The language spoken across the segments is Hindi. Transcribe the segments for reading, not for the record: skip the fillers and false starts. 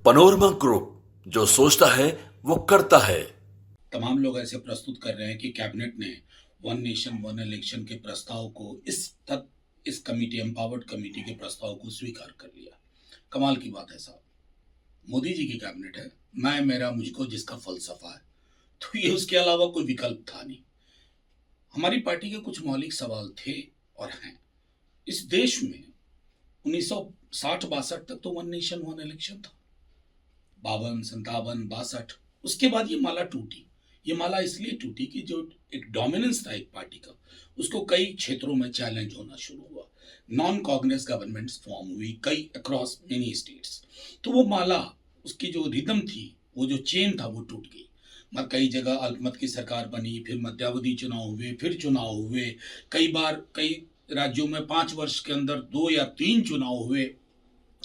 पनोरमा ग्रुप, जो सोचता है वो करता है। तमाम लोग ऐसे प्रस्तुत कर रहे हैं कि कैबिनेट ने वन नेशन वन इलेक्शन के प्रस्ताव को इस कमिटी एम्पावर्ड कमेटी के प्रस्ताव को स्वीकार कर लिया। कमाल की बात है साहब, मोदी जी की कैबिनेट है, मैं मेरा मुझको जिसका फलसफा है, तो ये उसके अलावा कोई विकल्प था नहीं। हमारी पार्टी के कुछ मौलिक सवाल थे और हैं। इस देश में 1960-62 तक तो वन नेशन वन इलेक्शन था, 52, 57, 62। उसके बाद ये माला टूटी। ये माला इसलिए टूटी कि जो एक डोमिनेंस था एक पार्टी का, उसको कई क्षेत्रों में चैलेंज होना शुरू हुआ। नॉन कांग्रेस गवर्नमेंट्स फॉर्म हुई कई अक्रॉस मेनी स्टेट्स। तो वो माला, उसकी जो रिदम थी, वो जो चेन था, वो टूट गई। मगर कई जगह अल्पमत की सरकार बनी, फिर मध्यावधि चुनाव हुए, फिर चुनाव हुए, कई बार कई राज्यों में 5 वर्ष के अंदर 2 या 3 चुनाव हुए,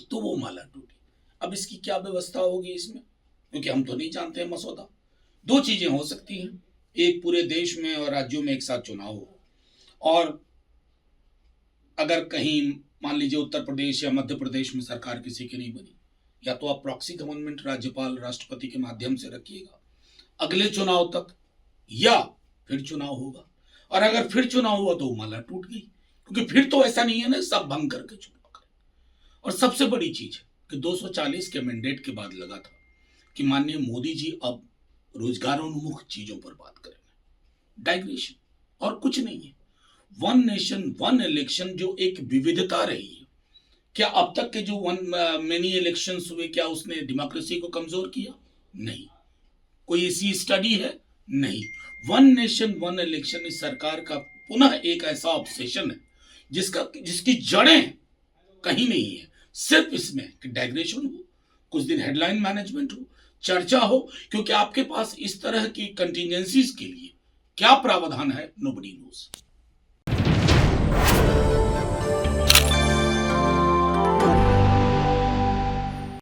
तो वो माला टूटी। अब इसकी क्या व्यवस्था होगी इसमें, क्योंकि हम तो नहीं जानते हैं मसौदा। दो चीजें हो सकती हैं, एक पूरे देश में और राज्यों में एक साथ चुनाव हो, और अगर कहीं मान लीजिए उत्तर प्रदेश या मध्य प्रदेश में सरकार किसी की नहीं बनी, या तो आप प्रॉक्सी गवर्नमेंट राज्यपाल राष्ट्रपति के माध्यम से रखिएगा अगले चुनाव तक, या फिर चुनाव होगा। और अगर फिर चुनाव हुआ तो माला टूट गई, क्योंकि फिर तो ऐसा नहीं है ना सब भंग करके चुनाव करें। और सबसे बड़ी चीज कि 240 के मैंडेट के बाद लगा था कि माननीय मोदी जी अब रोजगारोन्मुख चीजों पर बात करेंगे, डाइग्रेशन और कुछ नहीं है। वन नेशन वन इलेक्शन जो एक विविधता रही है, क्या अब तक के जो मेनी इलेक्शंस हुए, क्या उसने डेमोक्रेसी को कमजोर किया? नहीं। कोई ऐसी स्टडी है? नहीं। वन नेशन वन इलेक्शन इस सरकार का पुनः एक ऐसा ऑब्सेशन है जिसकी जड़ें कहीं नहीं है, सिर्फ इसमें कि डाइग्रेशन हो, कुछ दिन हेडलाइन मैनेजमेंट हो, चर्चा हो, क्योंकि आपके पास इस तरह की कंटिजेंसीज के लिए क्या प्रावधान है, नोबडी नोज।